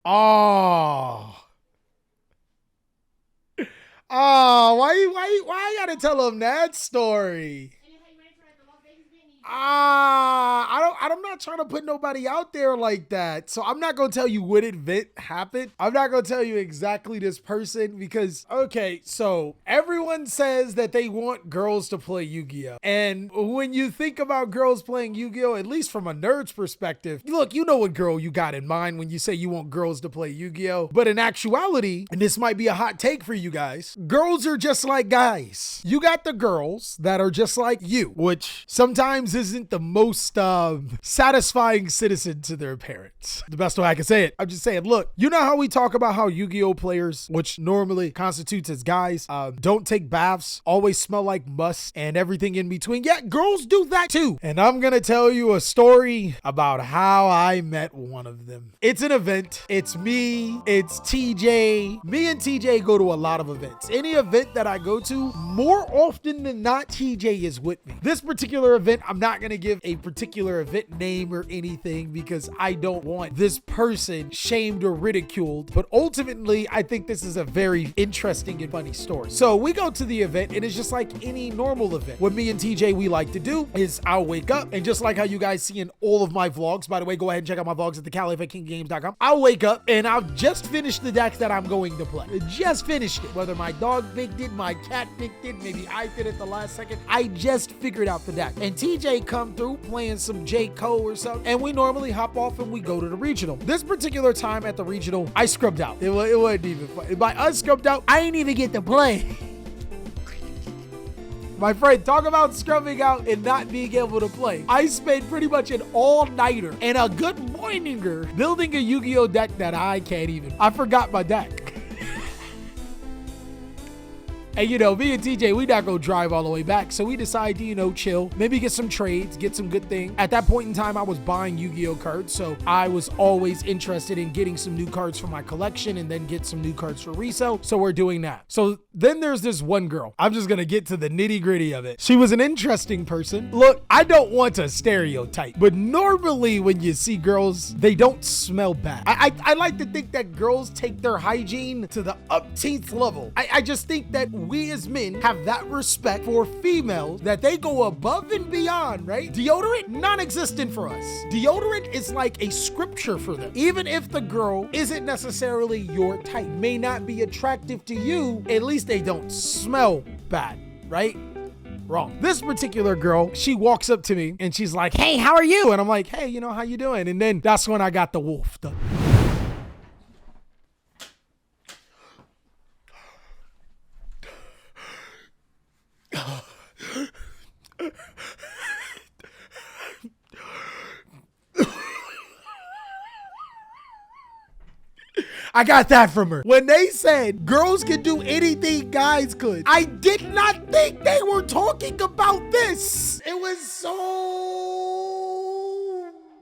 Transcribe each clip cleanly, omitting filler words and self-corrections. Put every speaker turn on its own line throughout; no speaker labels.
Oh. Oh, why I gotta tell him that story? I'm not trying to put nobody out there like that. So I'm not gonna tell you what event happened. I'm not gonna tell you exactly this person because okay, so everyone says that they want girls to play Yu-Gi-Oh. And when you think about girls playing Yu-Gi-Oh, at least from a nerd's perspective, look, you know what girl you got in mind when you say you want girls to play Yu-Gi-Oh. But in actuality, and this might be a hot take for you guys, girls are just like guys. You got the girls that are just like you, which sometimes isn't the most satisfying citizen to their parents. The best way I can say it. I'm just saying, look, you know how we talk about how Yu-Gi-Oh players, which normally constitutes as guys, don't take baths, always smell like must and everything in between. Yeah, girls do that too. And I'm gonna tell you a story about how I met one of them. It's an event. It's me. It's TJ. Me and TJ go to a lot of events. Any event that I go to, more often than not, TJ is with me. This particular event, I'm not going to give a particular event name or anything because I don't want this person shamed or ridiculed. But ultimately, I think this is a very interesting and funny story. So we go to the event and it's just like any normal event. What me and TJ, we like to do is I'll wake up and just like how you guys see in all of my vlogs, by the way, go ahead and check out my vlogs at thecalifateKingGames.com. I'll wake up and I've just finished the deck that I'm going to play. Just finished it. Whether my dog picked it, my cat picked it, maybe I did it the last second. I just figured out the deck. And TJ come through playing some J. Cole or something. And we normally hop off and we go to the regional. This particular time at the regional, I scrubbed out. It wasn't even fun. By us scrubbed out, I ain't even get to play. My friend, talk about scrubbing out and not being able to play. I spent pretty much an all-nighter and a good morninger building a Yu-Gi-Oh deck that I can't even. I forgot my deck. And you know, me and TJ, we not gonna drive all the way back. So we decided to, you know, chill, maybe get some trades, get some good things. At that point in time, I was buying Yu-Gi-Oh cards. So I was always interested in getting some new cards for my collection and then get some new cards for resale. So we're doing that. So then there's this one girl. I'm just gonna get to the nitty gritty of it. She was an interesting person. Look, I don't want to stereotype, but normally when you see girls, they don't smell bad. I like to think that girls take their hygiene to the upteenth level. I just think that we as men have that respect for females that they go above and beyond, right? Deodorant, non-existent for us. Deodorant is like a scripture for them. Even if the girl isn't necessarily your type, may not be attractive to you, at least they don't smell bad, right? Wrong. This particular girl, she walks up to me and she's like, "Hey, how are you?" And I'm like, "Hey, you know, how you doing?" And then that's when I got the wolf. I got that from her. When they said girls can do anything guys could, I did not think they were talking about this. It was so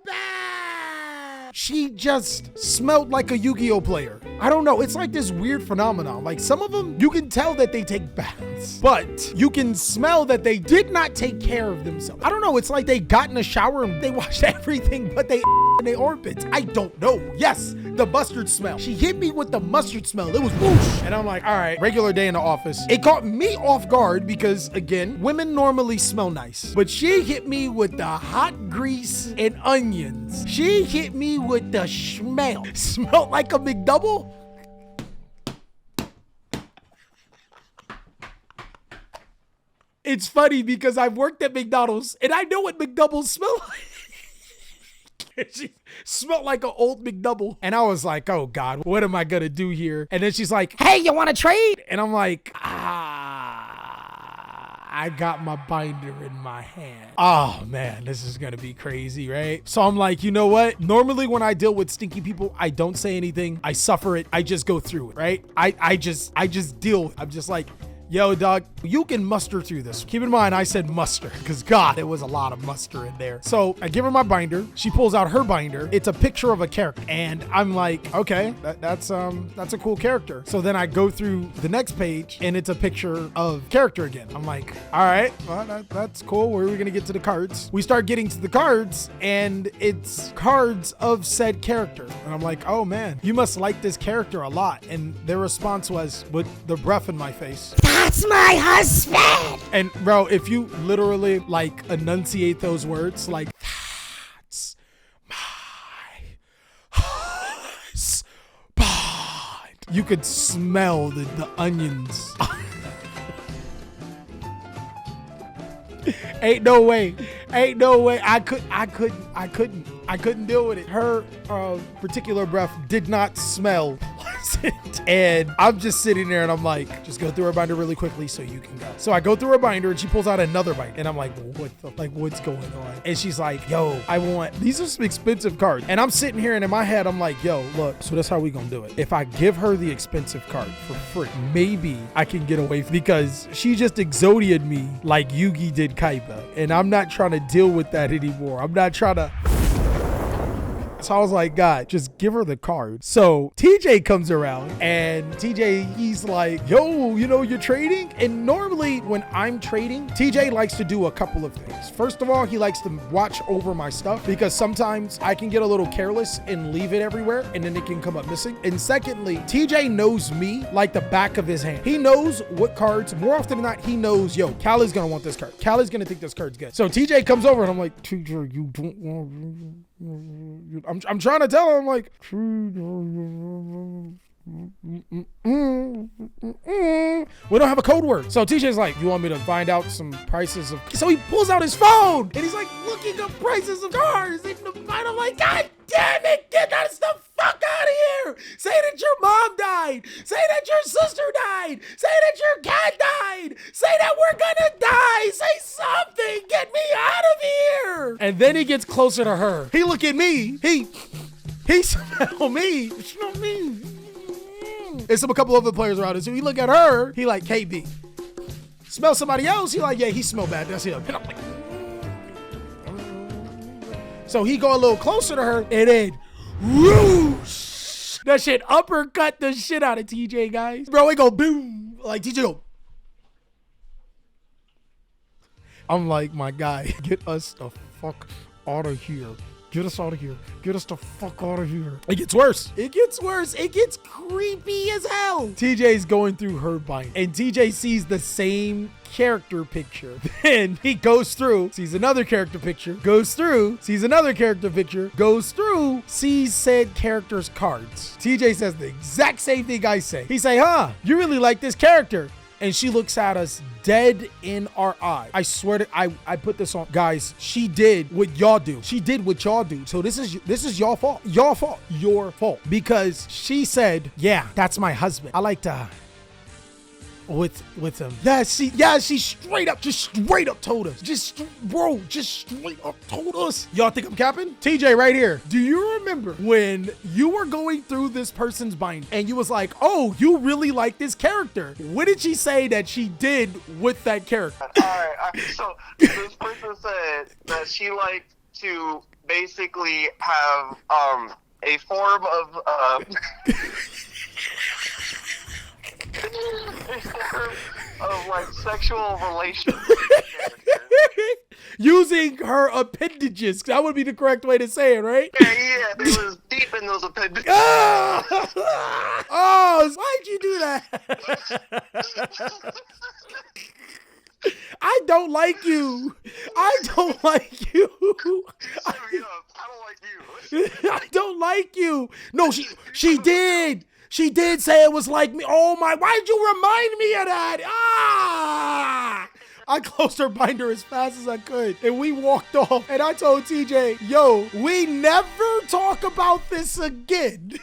bad. She just smelled like a Yu-Gi-Oh player. I don't know. It's like this weird phenomenon. Like some of them, you can tell that they take baths, but you can smell that they did not take care of themselves. I don't know. It's like they got in a shower and they washed everything, but they in their armpits. I don't know. Yes, the mustard smell. She hit me with the mustard smell. It was whoosh. And I'm like, all right, regular day in the office. It caught me off guard because, again, women normally smell nice. But she hit me with the hot grease and onions. She hit me with the smell. Smelled like a McDouble. It's funny because I've worked at McDonald's and I know what McDoubles smell like. She smelled like an old McDouble. And I was like, oh God, what am I gonna do here? And then she's like, hey, you wanna trade? And I'm like, I got my binder in my hand. Oh man, this is gonna be crazy, right? So I'm like, you know what? Normally when I deal with stinky people, I don't say anything. I suffer it. I just go through it, right? I just deal. I'm just like, yo, dog, you can muster through this. Keep in mind, I said muster because God, it was a lot of muster in there. So I give her my binder. She pulls out her binder. It's a picture of a character. And I'm like, okay, that's a cool character. So then I go through the next page and it's a picture of character again. I'm like, all right, well, that's cool. Where are we going to get to the cards? We start getting to the cards and it's cards of said character. And I'm like, oh man, you must like this character a lot. And their response was with the breath in my face.
That's my husband.
And bro, if you literally like enunciate those words, like, that's my husband, you could smell the onions. Ain't no way. I couldn't deal with it. Her particular breath did not smell pleasant. And I'm just sitting there and I'm like, just go through her binder really quickly so you can go. So I go through her binder and she pulls out another binder. And I'm like, what's going on? And she's like, yo, these are some expensive cards. And I'm sitting here and in my head, I'm like, yo, look, so that's how we gonna do it. If I give her the expensive card for free, maybe I can get away because she just exodiated me like Yugi did Kaiba. And I'm not trying to deal with that anymore. I'm not trying to. So I was like, God, just give her the card. So TJ comes around and TJ, he's like, yo, you're trading? And normally when I'm trading, TJ likes to do a couple of things. First of all, he likes to watch over my stuff because sometimes I can get a little careless and leave it everywhere and then it can come up missing. And secondly, TJ knows me like the back of his hand. He knows what cards, more often than not, he knows, yo, Callie's gonna want this card. Callie's gonna think this card's good. So TJ comes over and I'm like, TJ, you don't want. I'm trying to tell her, I'm like, we don't have a code word. So TJ's like, you want me to find out some prices of, so he pulls out his phone and he's like looking up prices of cars. And I'm like, God damn it, get that stuff fuck out of here. Say that your mom died. Say that your sister died. Say that your cat died. Say that we're gonna die. Say something. Get me out of here. And then he gets closer to her. He look at me. He smell me. It's not me. There's a couple other players around us. So he look at her. He like, KB. Smell somebody else. He like, yeah, he smell bad. That's him. And I'm like, so he go a little closer to her and then whoosh, that shit uppercut the shit out of TJ, guys. Bro, it go boom. Like TJ go. I'm like, my guy, get us the fuck out of here. Get us out of here. Get us the fuck out of here. It gets worse. It gets worse. It gets creepy as hell. TJ's going through her bind and TJ sees the same character picture. Then he goes through, sees another character picture, goes through, sees another character picture, goes through, sees said character's cards. TJ says the exact same thing I say. He say, huh, you really like this character. And she looks at us dead in our eye. I swear to, I put this on, guys. She did what y'all do. She did what y'all do. So this is your fault. Your fault. Because she said, yeah, that's my husband. I like to with him. She straight up told us. Just straight up told us. Y'all think I'm capping? TJ right here. Do you remember when you were going through this person's bind and you was like, oh, you really like this character? What did she say that she did with that character?
All right. So this person said that she liked to basically have a form of of like sexual relations
using her appendages. That would be the correct way to say it, right?
Yeah, it was deep in those appendages.
Oh, why'd you do that? I don't like you. I don't like you.
I
don't like you. No, she did. She did say it was like me. Oh my, why'd you remind me of that? Ah! I closed her binder as fast as I could and we walked off and I told TJ, yo, we never talk about this again.